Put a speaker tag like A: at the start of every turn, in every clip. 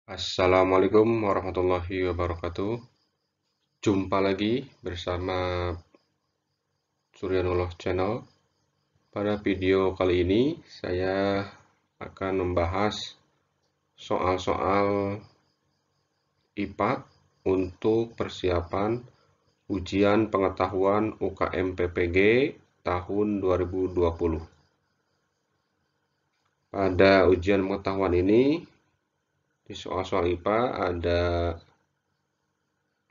A: Assalamualaikum warahmatullahi wabarakatuh. Jumpa lagi bersama Suryanullah Channel. Pada video kali ini saya akan membahas soal-soal IPA untuk persiapan ujian pengetahuan UKM PPG tahun 2020. Pada ujian pengetahuan ini, di soal-soal IPA ada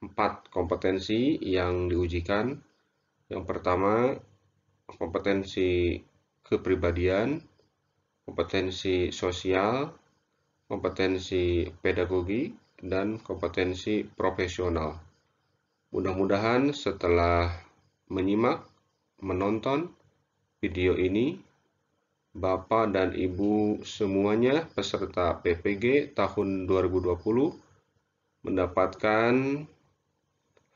A: 4 kompetensi yang diujikan. Yang pertama, kompetensi kepribadian, kompetensi sosial, kompetensi pedagogi, dan kompetensi profesional. Mudah-mudahan setelah menonton video ini, Bapak dan Ibu semuanya peserta PPG tahun 2020 mendapatkan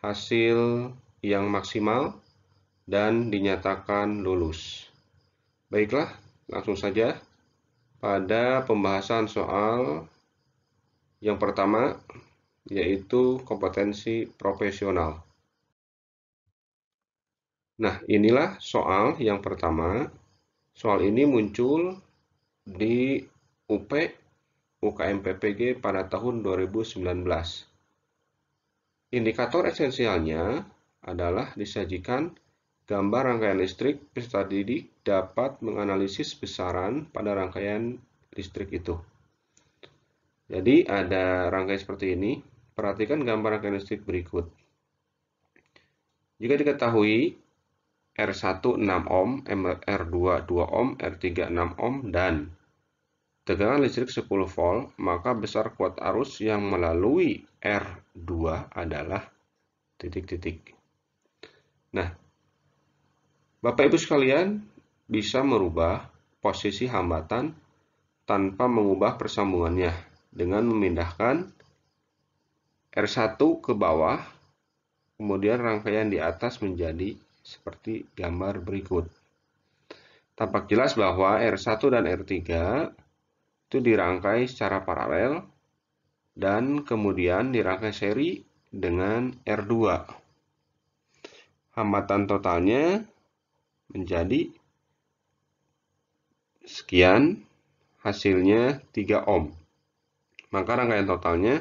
A: hasil yang maksimal dan dinyatakan lulus. Baiklah, langsung saja pada pembahasan soal yang pertama, yaitu kompetensi profesional. Nah, inilah soal yang pertama. Soal ini muncul di UP UKM PPG pada tahun 2019. Indikator esensialnya adalah disajikan gambar rangkaian listrik peserta didik dapat menganalisis besaran pada rangkaian listrik itu. Jadi ada rangkaian seperti ini. Perhatikan gambar rangkaian listrik berikut. Jika diketahui R1 6 ohm, R2 2 ohm, R3 6 ohm, dan tegangan listrik 10 volt, maka besar kuat arus yang melalui R2 adalah titik-titik. Nah, Bapak Ibu sekalian bisa merubah posisi hambatan tanpa mengubah persambungannya dengan memindahkan R1 ke bawah, kemudian rangkaian di atas menjadi seperti gambar berikut. Tampak jelas bahwa R1 dan R3 itu dirangkai secara paralel dan kemudian dirangkai seri dengan R2. Hambatan totalnya menjadi sekian, hasilnya 3 ohm. Maka rangkaian totalnya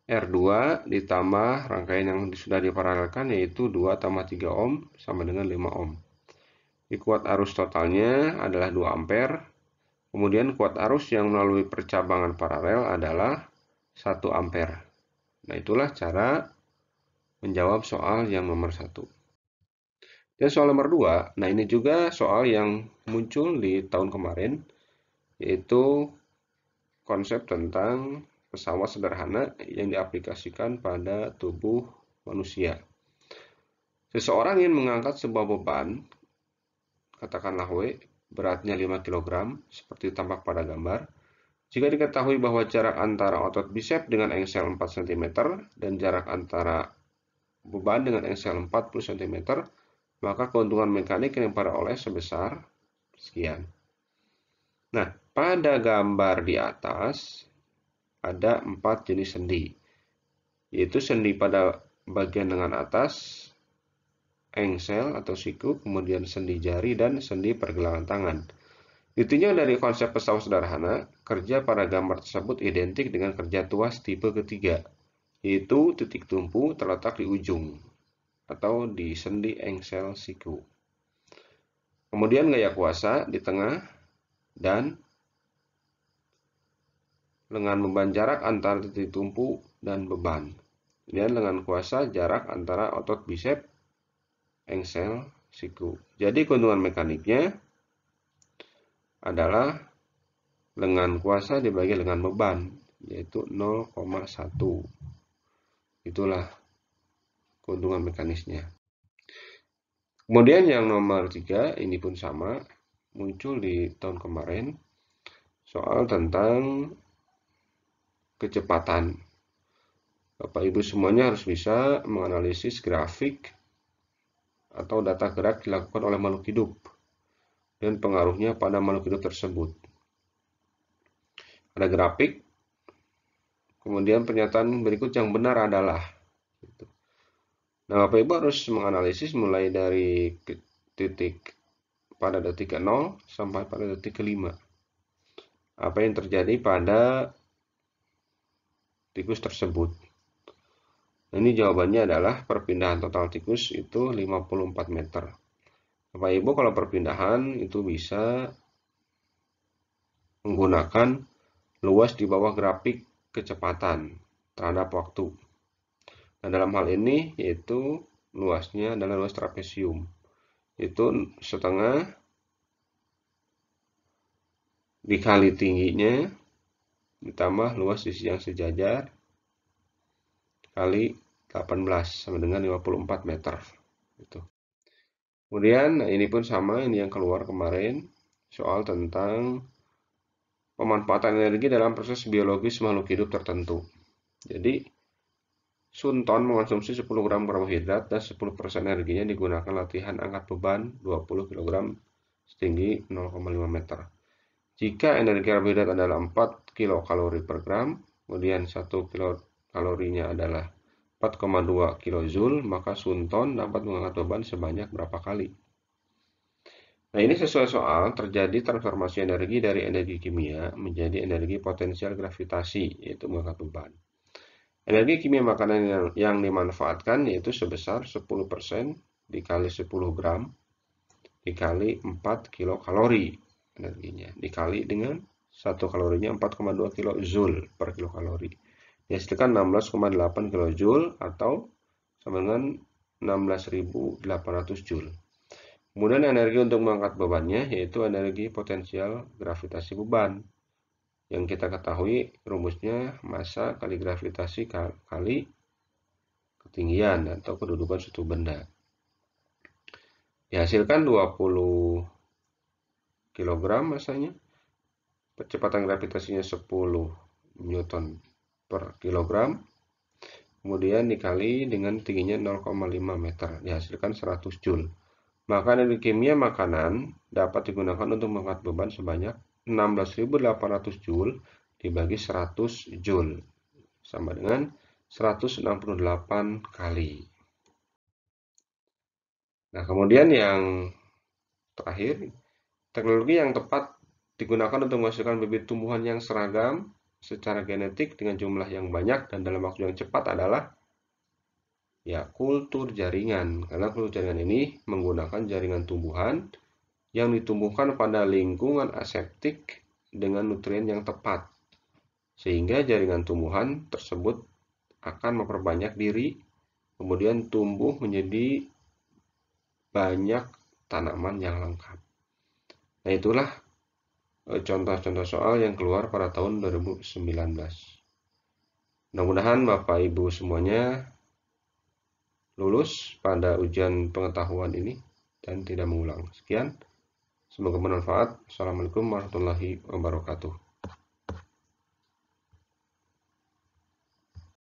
A: R2 ditambah rangkaian yang sudah diparalelkan, yaitu 2 tambah 3 ohm sama dengan 5 ohm. Kuat arus totalnya adalah 2 ampere. Kemudian kuat arus yang melalui percabangan paralel adalah 1 ampere. Nah, itulah cara menjawab soal yang nomor 1. Dan soal nomor 2, nah ini juga soal yang muncul di tahun kemarin, yaitu konsep tentang pesawat sederhana yang diaplikasikan pada tubuh manusia. Seseorang ingin mengangkat sebuah beban, katakanlah W, beratnya 5 kg, seperti tampak pada gambar. Jika diketahui bahwa jarak antara otot bisep dengan engsel 4 cm dan jarak antara beban dengan engsel 40 cm, maka keuntungan mekanik yang diperoleh sebesar sekian. Nah, pada gambar di atas ada 4 jenis sendi, yaitu sendi pada bagian lengan atas, engsel atau siku, kemudian sendi jari, dan sendi pergelangan tangan. Ditinjau dari konsep pesawat sederhana, kerja pada gambar tersebut identik dengan kerja tuas tipe ketiga, yaitu titik tumpu terletak di ujung atau di sendi engsel siku. Kemudian gaya kuasa di tengah dan lengan beban jarak antara titik tumpu dan beban. Kemudian lengan kuasa jarak antara otot bisep, engsel, siku. Jadi keuntungan mekaniknya adalah lengan kuasa dibagi lengan beban, yaitu 0,1. Itulah keuntungan mekanisnya. Kemudian yang nomor 3, ini pun sama, muncul di tahun kemarin, soal tentang kecepatan. Bapak Ibu semuanya harus bisa menganalisis grafik atau data gerak dilakukan oleh makhluk hidup dan pengaruhnya pada makhluk hidup tersebut. Ada grafik Kemudian pernyataan berikut yang benar adalah. Nah, Bapak Ibu harus menganalisis mulai dari titik pada detik ke-0 sampai pada detik ke-5. Apa yang terjadi pada tikus tersebut? Ini jawabannya adalah perpindahan total tikus itu 54 meter. Bapak Ibu kalau perpindahan itu bisa menggunakan luas di bawah grafik kecepatan terhadap waktu. Nah, dalam hal ini yaitu luasnya adalah luas trapesium. Itu setengah dikali tingginya ditambah luas sisi yang sejajar kali 18 sama dengan 54 meter. Itu. Kemudian nah ini pun sama, ini yang keluar kemarin soal tentang pemanfaatan energi dalam proses biologis makhluk hidup tertentu. Jadi Sunton mengonsumsi 10 gram karbohidrat dan 10% energinya digunakan latihan angkat beban 20 kg setinggi 0,5 meter. Jika energi karbohidrat adalah 4 kilokalori per gram, kemudian 1 kilokalorinya adalah 4,2 kilojoule, maka Sunton dapat mengangkat beban sebanyak berapa kali? Nah, ini sesuai soal terjadi transformasi energi dari energi kimia menjadi energi potensial gravitasi, yaitu mengangkat beban. Energi kimia makanan yang dimanfaatkan yaitu sebesar 10% dikali 10 gram dikali 4 kilokalori energinya dikali dengan 1 kalorinya 4,2 kilojoule per kilokalori. Dihasilkan 16,8 kilojoule atau sama dengan 16.800 joule. Kemudian energi untuk mengangkat bebannya yaitu energi potensial gravitasi beban. Yang kita ketahui rumusnya massa kali gravitasi kali ketinggian atau kedudukan suatu benda. Dihasilkan 20 kg massanya. Percepatan gravitasinya 10 Newton per kilogram. Kemudian dikali dengan tingginya 0,5 meter. Dihasilkan 100 joule. Maka energi kimia makanan dapat digunakan untuk mengangkat beban sebanyak 16.800 joule dibagi 100 joule sama dengan 168 kali. Nah, kemudian yang terakhir, teknologi yang tepat digunakan untuk menghasilkan bibit tumbuhan yang seragam secara genetik dengan jumlah yang banyak dan dalam waktu yang cepat adalah ya kultur jaringan. Karena kultur jaringan ini menggunakan jaringan tumbuhan yang ditumbuhkan pada lingkungan aseptik dengan nutrien yang tepat. Sehingga jaringan tumbuhan tersebut akan memperbanyak diri, kemudian tumbuh menjadi banyak tanaman yang lengkap. Nah, itulah contoh-contoh soal yang keluar pada tahun 2019. Mudah-mudahan Bapak Ibu semuanya lulus pada ujian pengetahuan ini dan tidak mengulang. Sekian. Semoga bermanfaat. Assalamualaikum warahmatullahi wabarakatuh.